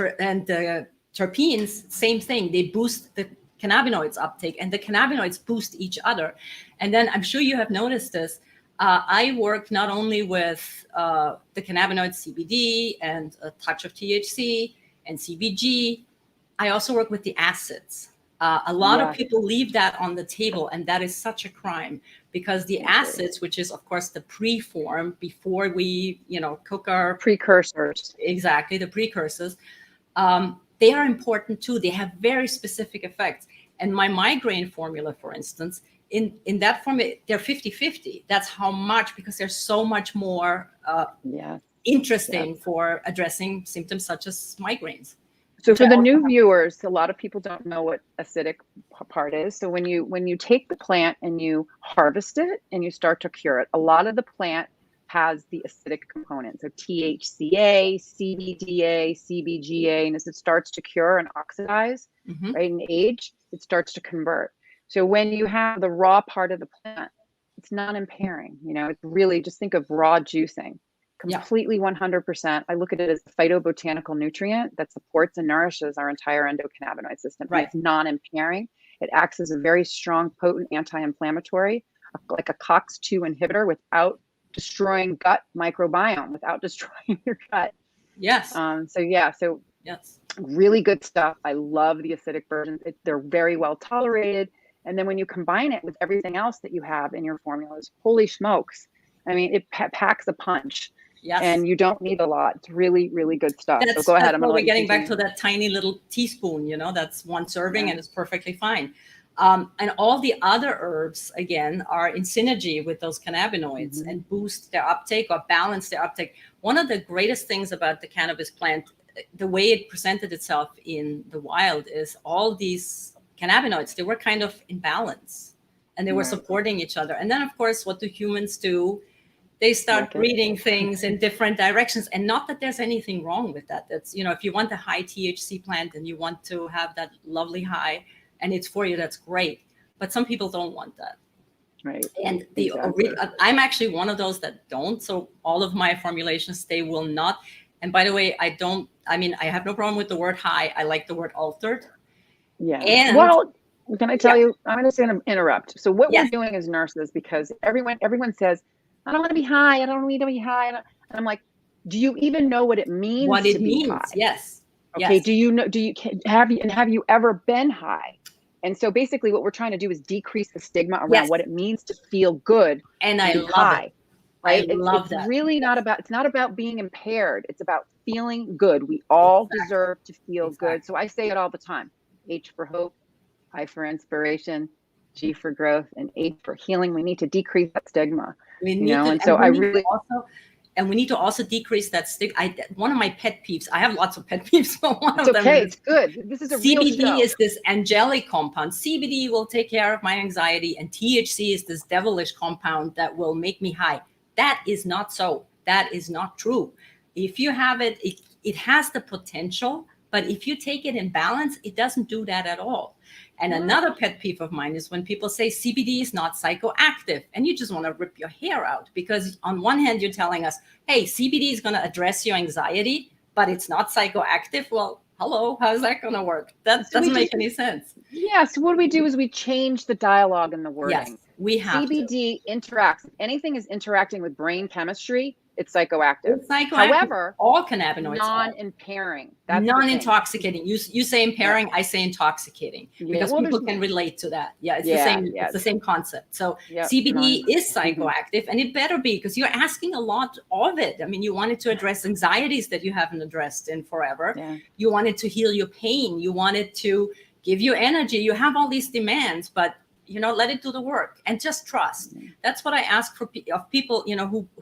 terpenes, same thing, they boost the cannabinoids uptake, and the cannabinoids boost each other. And then I'm sure you have noticed this. I work not only with the cannabinoids CBD and a touch of THC and CBG, I also work with the acids. A lot of Yeah. people leave that on the table, and that is such a crime, because the acids, which is of course the preform before we, cook our Precursors. exactly the precursors, they are important too. They have very specific effects. And my migraine formula, for instance, in that formula, they're 50-50. That's how much, because they're so much more interesting for addressing symptoms such as migraines. So for the new viewers, a lot of people don't know what acidic part is. So when you take the plant and you harvest it and you start to cure it, a lot of the plant has the acidic component. So THCA, CBDA, CBGA, and as it starts to cure and oxidize, right, and age, it starts to convert. So when you have the raw part of the plant, it's non-impairing. It's really, just think of raw juicing. Completely 100%. I look at it as a phytobotanical nutrient that supports and nourishes our entire endocannabinoid system. Right. It's non-impairing. It acts as a very strong, potent anti-inflammatory, like a COX-2 inhibitor, without destroying gut microbiome, without destroying your gut. Yes. So yes. Really good stuff. I love the acidic versions. They're very well tolerated. And then when you combine it with everything else that you have in your formulas, holy smokes. I mean, it packs a punch. Yes. And you don't need a lot. It's really, really good stuff. So go ahead. We're getting back to that tiny little teaspoon, that's one serving, and it's perfectly fine. And all the other herbs, again, are in synergy with those cannabinoids and boost their uptake or balance their uptake. One of the greatest things about the cannabis plant, the way it presented itself in the wild, is all these cannabinoids, they were kind of in balance and they were supporting each other. And then, of course, what do humans do? They start breeding things in different directions. And not that there's anything wrong with that. That's, if you want a high THC plant and you want to have that lovely high and it's for you, that's great. But some people don't want that. Right. And I'm actually one of those that don't. So all of my formulations, they will not. And by the way, I have no problem with the word high. I like the word altered. Yeah. And can I tell you, I'm just going to interrupt. So what we're doing as nurses, because everyone says, I don't want to be high. I don't need to be high. And I'm like, do you even know what it means to be high? Yes. Okay. Yes. Do you know, have you ever been high? And so basically what we're trying to do is decrease the stigma around what it means to feel good. And I love high, it. right? I love that. It's really it's not about being impaired. It's about feeling good. We all deserve to feel good. So I say it all the time. H for hope, I for inspiration, G for growth, and H for healing. We need to decrease that stigma. We need to also decrease that stigma. One of my pet peeves, I have lots of pet peeves, but one of them is, it's good. This is a real show. CBD is this angelic compound. CBD will take care of my anxiety, and THC is this devilish compound that will make me high. That is not so. That is not true. If you have it, it has the potential, but if you take it in balance, it doesn't do that at all. And another pet peeve of mine is when people say CBD is not psychoactive, and you just want to rip your hair out, because on one hand, you're telling us, hey, CBD is going to address your anxiety, but it's not psychoactive. Well, hello, how's that going to work? That doesn't make any sense. Yeah. So what we do is we change the dialogue and the wording. Yes, we have CBD interacts. If anything is interacting with brain chemistry, it's psychoactive. It's psychoactive. However, all cannabinoids non-impairing. Non-intoxicating. You say impairing, I say intoxicating, because people can relate to that. Yeah, it's the same. It's the same concept. So CBD is psychoactive, and it better be, because you're asking a lot of it. I mean, you want it to address anxieties that you haven't addressed in forever. Yeah. You want it to heal your pain. You want it to give you energy. You have all these demands, but let it do the work and just trust. That's what I ask of people,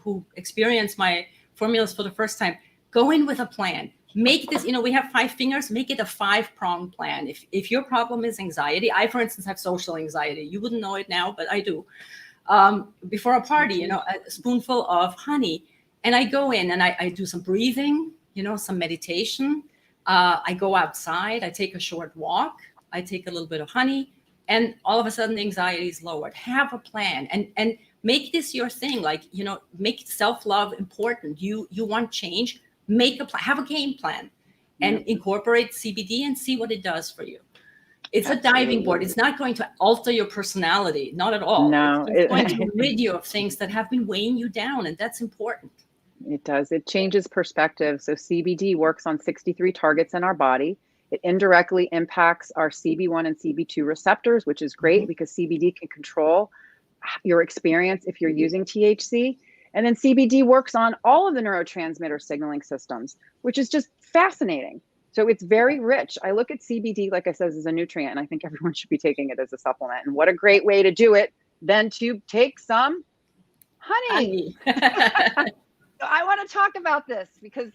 who experience my formulas for the first time. Go in with a plan. Make this, we have 5 fingers, make it a 5-pronged plan. If your problem is anxiety, I, for instance, have social anxiety. You wouldn't know it now, but I do. Before a party, a spoonful of honey, and I go in and I do some breathing, some meditation. I go outside, I take a short walk, I take a little bit of honey, and all of a sudden the anxiety is lowered. Have a plan and make this your thing. Like, make self-love important. You want change, make a plan, have a game plan, and incorporate CBD and see what it does for you. It's a diving board. It's not going to alter your personality, not at all. No, it's going to rid you of things that have been weighing you down, and that's important. It does. It changes perspective. So CBD works on 63 targets in our body. It indirectly impacts our CB1 and CB2 receptors, which is great because CBD can control your experience if you're using THC. And then CBD works on all of the neurotransmitter signaling systems, which is just fascinating. So it's very rich. I look at CBD, like I said, as a nutrient, and I think everyone should be taking it as a supplement. And what a great way to do it than to take some honey. So I want to talk about this because,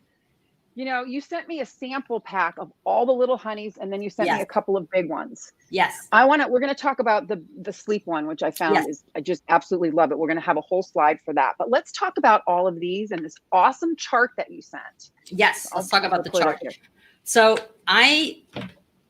you know, you sent me a sample pack of all the little honeys, and then you sent me a couple of big ones. Yes. We're going to talk about the sleep one, which I found I just absolutely love it. We're going to have a whole slide for that. But let's talk about all of these and this awesome chart that you sent. Yes, let's talk about the chart. So I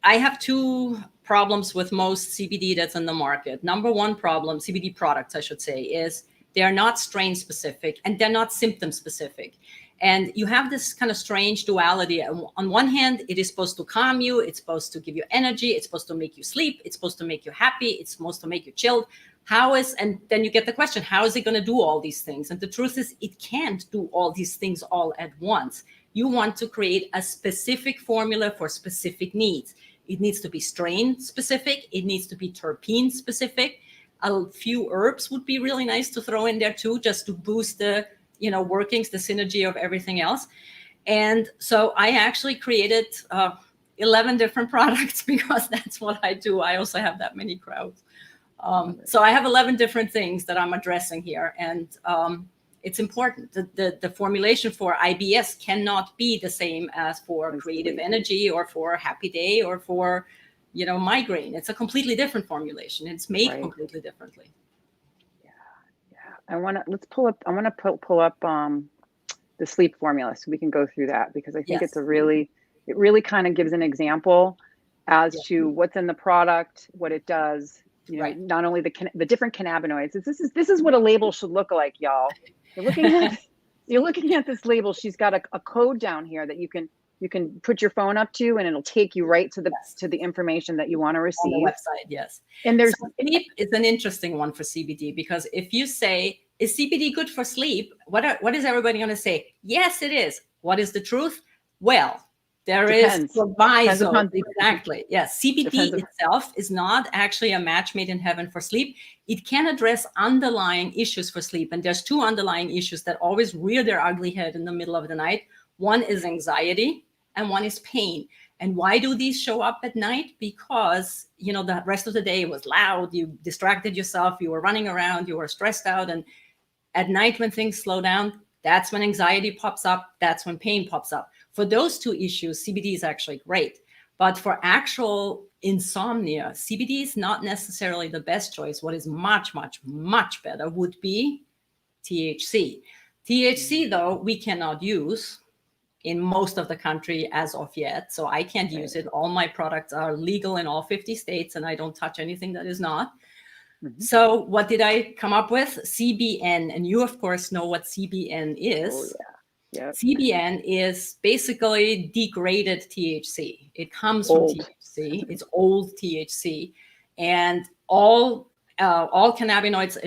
have two problems with most CBD that's in the market. Number one problem, CBD products, I should say, is they're not strain specific and they're not symptom specific. And you have this kind of strange duality. On one hand, it is supposed to calm you. It's supposed to give you energy. It's supposed to make you sleep. It's supposed to make you happy. It's supposed to make you chilled. And then you get the question, how is it going to do all these things? And the truth is, it can't do all these things all at once. You want to create a specific formula for specific needs. It needs to be strain specific. It needs to be terpene specific. A few herbs would be really nice to throw in there too, just to boost the workings, the synergy of everything else. And so I actually created 11 different products because that's what I do. I also have that many crowds. So I have 11 different things that I'm addressing here. And it's important. The formulation for IBS cannot be the same as for creative energy or for happy day or for, migraine. It's a completely different formulation. It's made completely differently. I want to pull up the sleep formula so we can go through that because I think it really kind of gives an example as to what's in the product, what it does, not only the different cannabinoids. This is what a label should look like, y'all. You're looking at this label. She's got a code down here that you can put your phone up to, and it'll take you right to the information that you want to receive. On the website, yes. And sleep is an interesting one for CBD because if you say, is CBD good for sleep? What is everybody going to say? Yes, it is. What is the truth? Well, there is proviso. Exactly. Yes. CBD itself is not actually a match made in heaven for sleep. It can address underlying issues for sleep. And there's two underlying issues that always rear their ugly head in the middle of the night. One is anxiety and one is pain. And why do these show up at night? Because, the rest of the day was loud. You distracted yourself. You were running around. You were stressed out. And at night when things slow down, that's when anxiety pops up. That's when pain pops up. For those two issues, CBD is actually great. But for actual insomnia, CBD is not necessarily the best choice. What is much, much, much better would be THC. THC, though, we cannot use in most of the country as of yet. So I can't use it. All my products are legal in all 50 states, and I don't touch anything that is not. Mm-hmm. So what did I come up with? CBN. And you, of course, know what CBN is. Oh, yeah. Yep. CBN is basically degraded THC. It comes from THC. It's old THC. And all cannabinoids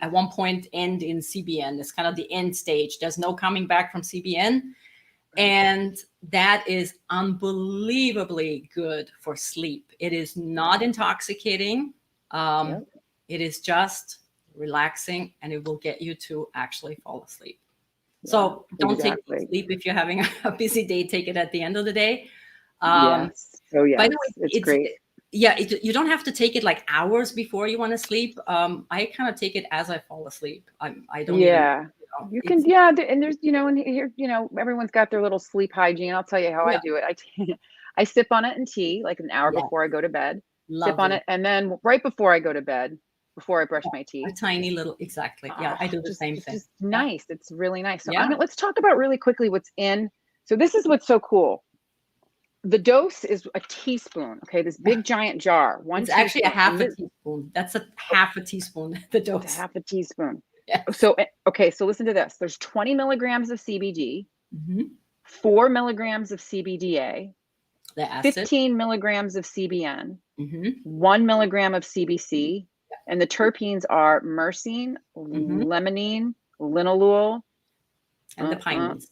at one point end in CBN. It's kind of the end stage. There's no coming back from CBN. And that is unbelievably good for sleep. It is not intoxicating. It is just relaxing, and it will get you to actually fall asleep. So don't take sleep if you're having a busy day. Take it at the end of the day. Yes. Oh, yeah. By the way, it's great. Yeah, you don't have to take it like hours before you want to sleep. I kind of take it as I fall asleep. I don't. Yeah. You can, and there's, and here, everyone's got their little sleep hygiene. I'll tell you how I do it. I sip on it in tea, like an hour before I go to bed. Sip on it, and then right before I go to bed, before I brush my teeth. A tiny little, exactly. Yeah, I do the same thing. It's just nice. It's really nice. So let's talk about really quickly what's in. So this is what's so cool. The dose is a teaspoon. Okay, this big giant jar. It's actually a half a teaspoon. That's a half a teaspoon. The dose. It's half a teaspoon. Yeah. So listen to this. There's 20 milligrams of CBD, 4 milligrams of CBDA, 15 milligrams of CBN, 1 milligram of CBC, and the terpenes are myrcene, limonene, linalool, and the pinene.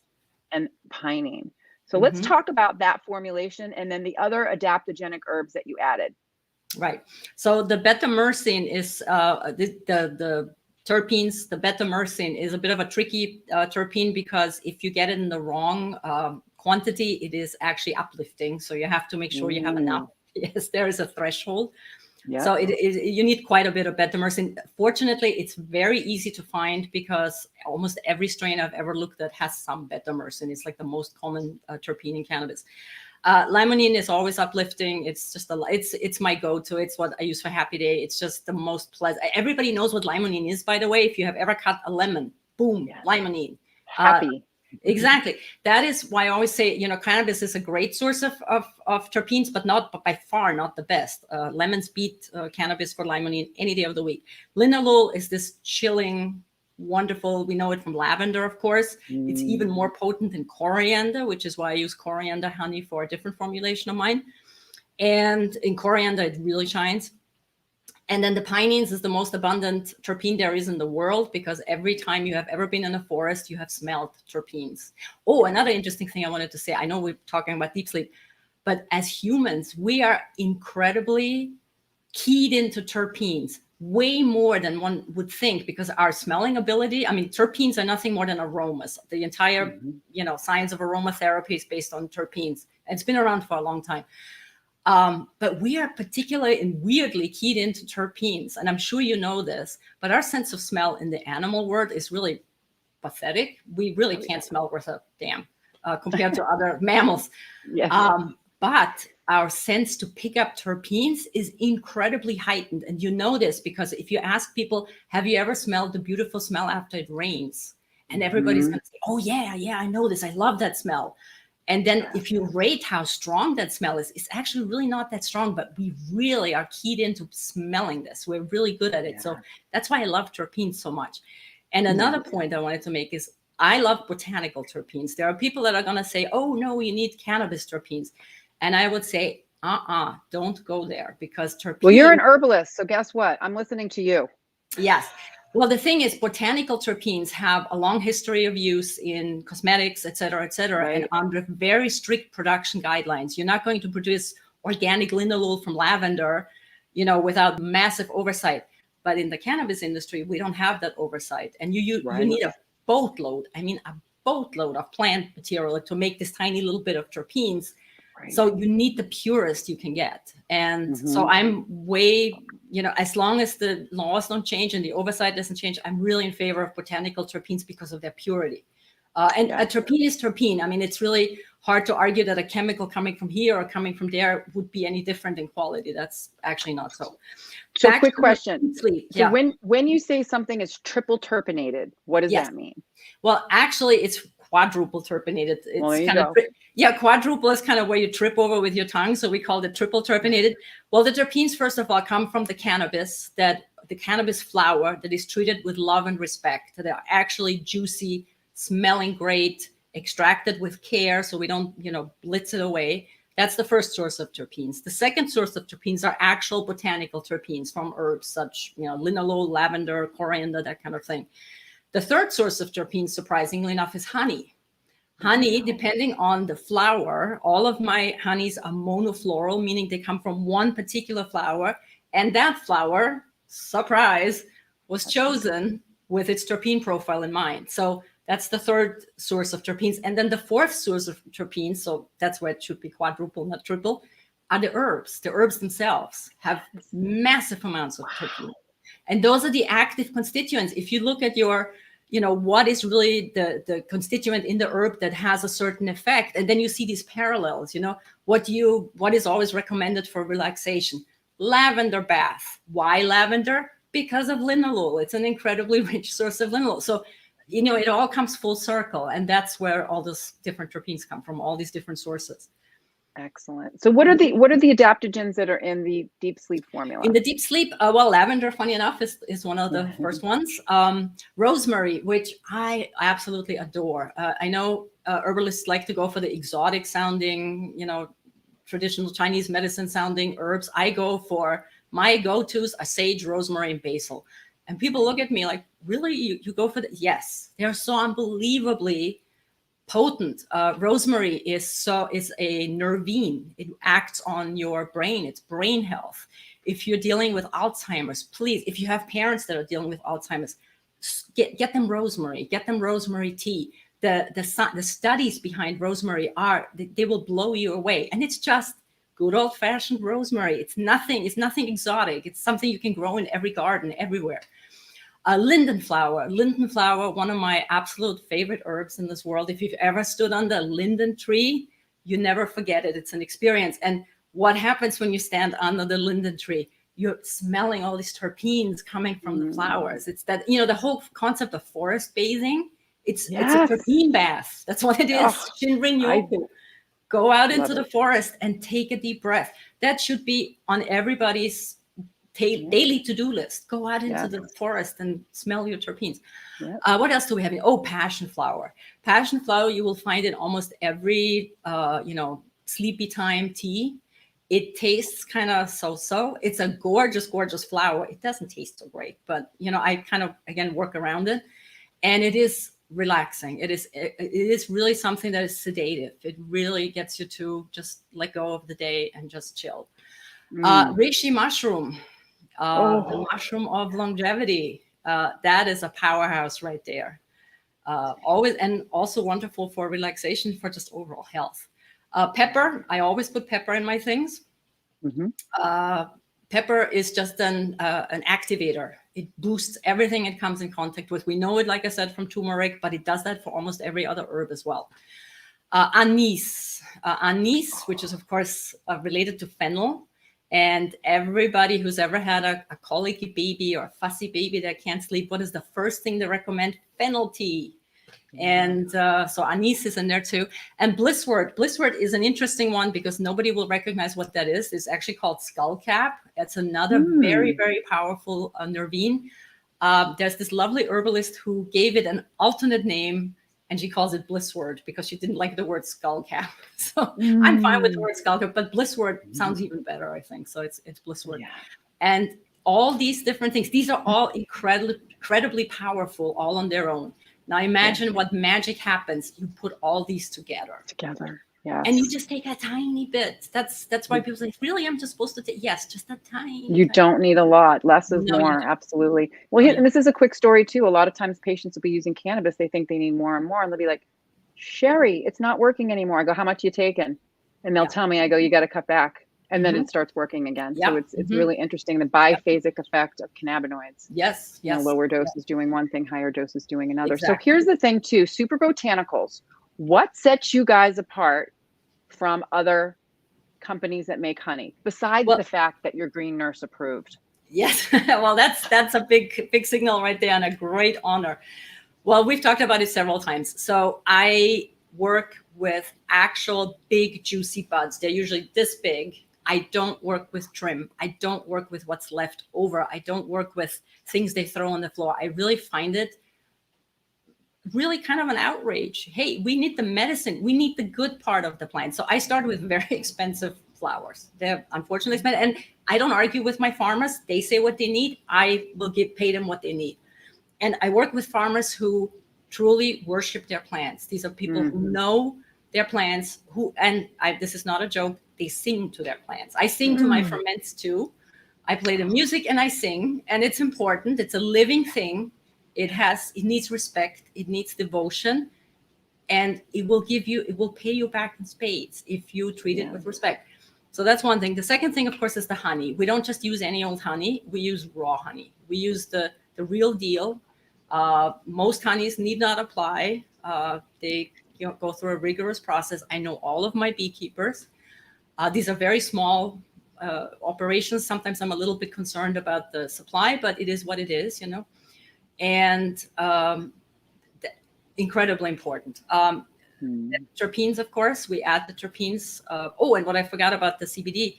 And pinene. So let's talk about that formulation and then the other adaptogenic herbs that you added. Right. So the beta-myrcene is the terpenes. The beta-myrcene is a bit of a tricky terpene because if you get it in the wrong quantity, it is actually uplifting. So you have to make sure you have enough. Yes, there is a threshold. Yep. So you need quite a bit of beta-myrcene. Fortunately, it's very easy to find because almost every strain I've ever looked at has some beta-myrcene. It's like the most common terpene in cannabis. Limonene is always uplifting. It's just it's my go-to. It's what I use for Happy Day. It's just the most pleasant. Everybody knows what limonene is, by the way. If you have ever cut a lemon, boom, limonene. Happy. Exactly. That is why I always say, cannabis is a great source of terpenes, but by far not the best. Lemons beat cannabis for limonene any day of the week. Linalool is this chilling, wonderful. We know it from lavender, of course. It's even more potent than coriander, which is why I use coriander honey for a different formulation of mine. And in coriander, it really shines. And then the pinene is the most abundant terpene there is in the world because every time you have ever been in a forest, you have smelled terpenes. Oh, another interesting thing I wanted to say. I know we're talking about deep sleep, but as humans, we are incredibly keyed into terpenes, way more than one would think because our smelling ability, terpenes are nothing more than aromas. The entire, science of aromatherapy is based on terpenes. And it's been around for a long time. But we are particularly and weirdly keyed into terpenes. And I'm sure you know this, but our sense of smell in the animal world is really pathetic. We really can't smell worth a damn compared to other mammals. Yes. But our sense to pick up terpenes is incredibly heightened. And you know this because if you ask people, have you ever smelled the beautiful smell after it rains? And everybody's going to say, oh, yeah, I know this. I love that smell. And then if you rate how strong that smell is, it's actually really not that strong, but we really are keyed into smelling this. We're really good at it. Yeah. So that's why I love terpenes so much. And another point I wanted to make is I love botanical terpenes. There are people that are going to say, oh, no, you need cannabis terpenes. And I would say, don't go there because terpenes. Well, you're an herbalist. So guess what? I'm listening to you. Yes. Well, the thing is, botanical terpenes have a long history of use in cosmetics, et cetera, right. And under very strict production guidelines. You're not going to produce organic linalool from lavender, without massive oversight. But in the cannabis industry, we don't have that oversight. And you need a boatload, a boatload of plant material to make this tiny little bit of terpenes. Right. So you need the purest you can get. And so I'm way, as long as the laws don't change and the oversight doesn't change, I'm really in favor of botanical terpenes because of their purity. A terpene is terpene. It's really hard to argue that a chemical coming from here or coming from there would be any different in quality. That's actually not so. So quick question. So when you say something is triple terpenated, what does that mean? Well, actually, it's quadruple terpenated. It's quadruple is kind of where you trip over with your tongue. So we call it triple terpenated. Well, the terpenes, first of all, come from the cannabis flower that is treated with love and respect. They are actually juicy, smelling great, extracted with care. So we don't, blitz it away. That's the first source of terpenes. The second source of terpenes are actual botanical terpenes from herbs such, linalool, lavender, coriander, that kind of thing. The third source of terpenes, surprisingly enough, is honey. Honey, depending on the flower, all of my honeys are monofloral, meaning they come from one particular flower. And that flower, surprise, was chosen with its terpene profile in mind. So that's the third source of terpenes. And then the fourth source of terpenes, so that's where it should be quadruple, not triple, are the herbs. The herbs themselves have massive amounts of terpenes. And those are the active constituents. If you look at your, what is really the constituent in the herb that has a certain effect, and then you see these parallels, what is always recommended for relaxation? Lavender bath. Why lavender? Because of linalool. It's an incredibly rich source of linalool. So, it all comes full circle, and that's where all those different terpenes come from, all these different sources. Excellent. So what are the adaptogens that are in the deep sleep formula? In the deep sleep, lavender, funny enough, is one of the first ones. Rosemary, which I absolutely adore. I know herbalists like to go for the exotic sounding, traditional Chinese medicine sounding herbs. I go for my go-tos are sage, rosemary, and basil. And people look at me like, really, you go for that? Yes, they're so unbelievably potent. Rosemary is a nervine. It acts on your brain. It's brain health. If you're dealing with Alzheimer's, please, if you have parents that are dealing with Alzheimer's, get them rosemary. Get them rosemary tea. The studies behind rosemary they will blow you away. And it's just good old-fashioned rosemary. It's nothing exotic. It's something you can grow in every garden, everywhere. Linden flower, one of my absolute favorite herbs in this world. If you've ever stood under a linden tree, you never forget it. It's an experience. And what happens when you stand under the linden tree? You're smelling all these terpenes coming from the flowers. It's that, the whole concept of forest bathing. It's a terpene bath. That's what it is. Shinrin Yoku. Go out into the forest and take a deep breath. That should be on everybody's daily to-do list. Go out into the forest and smell your terpenes. What else do we have? Passion flower. Passion flower you will find in almost every sleepy time tea. It tastes kind of so-so. It's a gorgeous flower. It doesn't taste so great, but I kind of again work around it, and it is relaxing. It is really something that is sedative. It really gets you to just let go of the day and just chill. Reishi mushroom. The mushroom of longevity. That is a powerhouse right there. Always, and also wonderful for relaxation, for just overall health. Pepper. I always put pepper in my things. Pepper is just an activator. It boosts everything it comes in contact with. We know it, like I said, from turmeric, but it does that for almost every other herb as well. Anise, which is of course related to fennel. And everybody who's ever had a colicky baby or a fussy baby that can't sleep, what is the first thing they recommend? Fennel tea. And so anise is in there too. And blisswort. Blisswort is an interesting one because nobody will recognize what that is. It's actually called skullcap. It's another very, very powerful nervine. There's this lovely herbalist who gave it an alternate name, and she calls it blisswort because she didn't like the word skullcap. So I'm fine with the word skullcap, but blisswort sounds even better, I think. So it's blisswort. Yeah. And all these different things, these are all incredibly powerful, all on their own. Now imagine what magic happens. You put all these together. Yes. And you just take a tiny bit. That's why people say, really, I'm just supposed to take, yes, just a tiny. You don't need a lot. Less is more. Absolutely. Well, and this is a quick story too. A lot of times patients will be using cannabis. They think they need more and more. And they'll be like, Sherry, it's not working anymore. I go, how much you taking? And they'll tell me, I go, you got to cut back. And then it starts working again. So it's really interesting. The biphasic effect of cannabinoids. Yes. Lower doses doing one thing, higher doses doing another. Exactly. So here's the thing too, Super Botanicals. What sets you guys apart from other companies that make honey, besides the fact that you're Green Nurse approved? Yes. Well, that's a big signal right there and a great honor. Well, we've talked about it several times. So I work with actual big juicy buds. They're usually this big. I don't work with trim. I don't work with what's left over. I don't work with things they throw on the floor. I really find it really kind of an outrage. Hey, we need the medicine. We need the good part of the plant. So I started with very expensive flowers. They're unfortunately expensive. And I don't argue with my farmers. They say what they need. I will pay them what they need. And I work with farmers who truly worship their plants. These are people who know their plants, this is not a joke, they sing to their plants. I sing to my ferments too. I play the music and I sing, and it's important. It's a living thing. It needs respect. It needs devotion, and it will pay you back in spades if you treat it with respect. So that's one thing. The second thing, of course, is the honey. We don't just use any old honey. We use raw honey. We use the real deal. Most honeys need not apply. They go through a rigorous process. I know all of my beekeepers. These are very small operations. Sometimes I'm a little bit concerned about the supply, but it is what it is, and incredibly important. The terpenes, of course, we add the terpenes. And what I forgot about the CBD,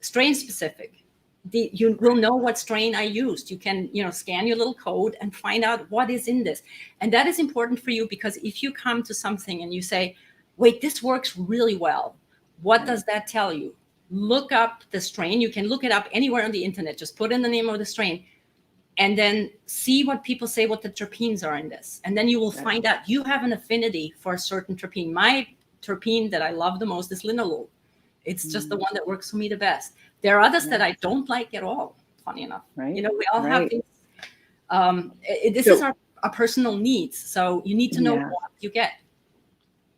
strain specific. You will know what strain I used. You can, scan your little code and find out what is in this. And that is important for you because if you come to something and you say, wait, this works really well, what does that tell you? Look up the strain. You can look it up anywhere on the internet. Just put in the name of the strain and then see what people say, what the terpenes are in this. And then you will find out you have an affinity for a certain terpene. My terpene that I love the most is linalool. It's just the one that works for me the best. There are others that I don't like at all, funny enough. Right. You know, we all have these. This is our personal needs. So you need to know what you get.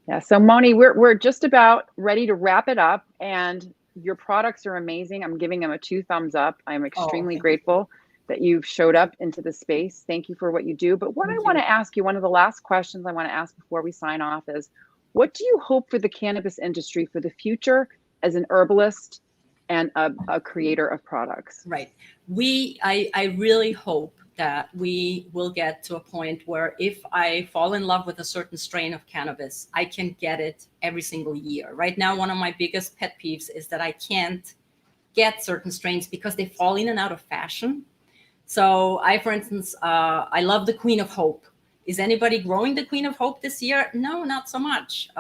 Yeah. So Moni, we're just about ready to wrap it up, and your products are amazing. I'm giving them a 2 thumbs up. I'm extremely grateful that you've showed up into the space. Thank you for what you do. But what I want to ask you, one of the last questions I want to ask before we sign off is, what do you hope for the cannabis industry for the future as an herbalist and a creator of products? Right. I really hope that we will get to a point where if I fall in love with a certain strain of cannabis, I can get it every single year. Right now, one of my biggest pet peeves is that I can't get certain strains because they fall in and out of fashion. So for instance, I love the Queen of Hope. Is anybody growing the Queen of Hope this year? No, not so much.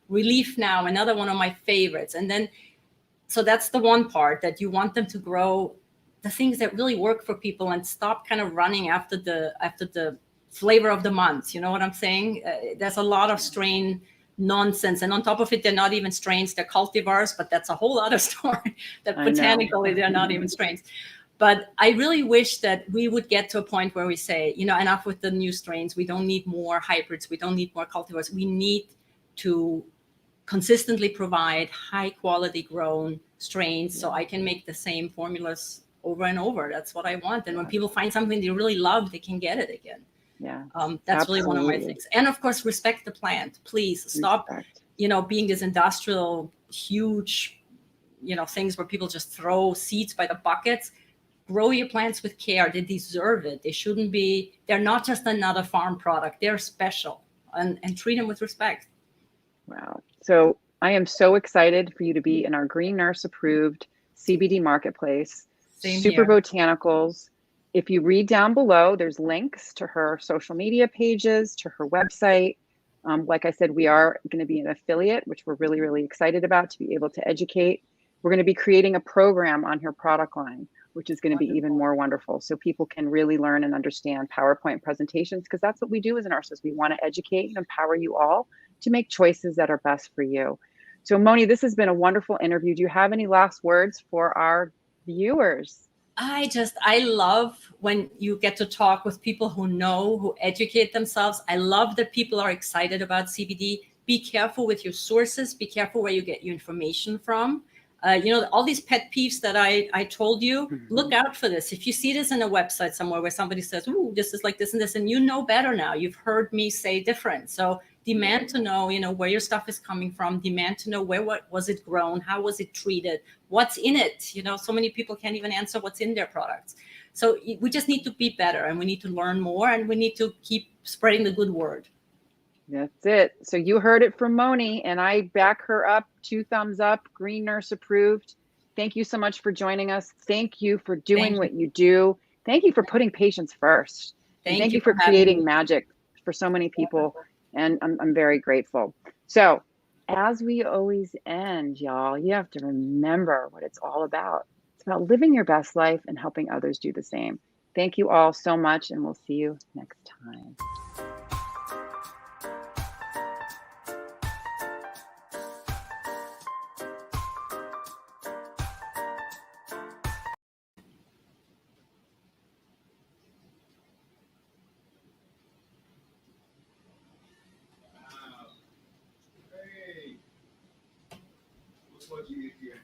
Relief Now, another one of my favorites. And then, so that's the one part, that you want them to grow the things that really work for people and stop kind of running after the flavor of the month. You know what I'm saying? There's a lot of strain nonsense, and on top of it, they're not even strains, they're cultivars, but that's a whole other story. That botanically they're not even strains. But I really wish that we would get to a point where we say, you know, enough with the new strains. We don't need more hybrids. We don't need more cultivars. We need to consistently provide high quality grown strains so I can make the same formulas over and over. That's what I want. And when people find something they really love, they can get it again. Yeah. That's really one of my things. And of course, respect the plant. Please stop, you know, being this industrial, huge, you know, things where people just throw seeds by the buckets. Grow your plants with care. They deserve it. They shouldn't be, they're not just another farm product. They're special, and treat them with respect. Wow. So I am so excited for you to be in our Green Nurse approved CBD marketplace. Super Botanicals. If you read down below, there's links to her social media pages, to her website. Like I said, we are going to be an affiliate, which we're really, really excited about, to be able to educate. We're going to be creating a program on her product line, which is going to be even more wonderful. So people can really learn and understand PowerPoint presentations, because that's what we do as nurses. We want to educate and empower you all to make choices that are best for you. So Moni, this has been a wonderful interview. Do you have any last words for our viewers? I love when you get to talk with people who know, who educate themselves. I love that people are excited about CBD. Be careful with your sources. Be careful where you get your information from. You know, all these pet peeves that I told you, look out for this. If you see this in a website somewhere where somebody says, ooh, this is like this and this, and you know better now, you've heard me say different. So demand to know, you know, where your stuff is coming from. Demand to know what was it grown? How was it treated? What's in it? You know, so many people can't even answer what's in their products. So we just need to be better, and we need to learn more, and we need to keep spreading the good word. That's it. So you heard it from Moni, and I back her up. 2 thumbs up, Green Nurse approved. Thank you so much for joining us. Thank you for doing what you do. Thank you for putting patients first. And thank you for creating magic for so many people. And I'm very grateful. So as we always end, y'all, you have to remember what it's all about. It's about living your best life and helping others do the same. Thank you all so much, and we'll see you next time. Hey, looks like you get here.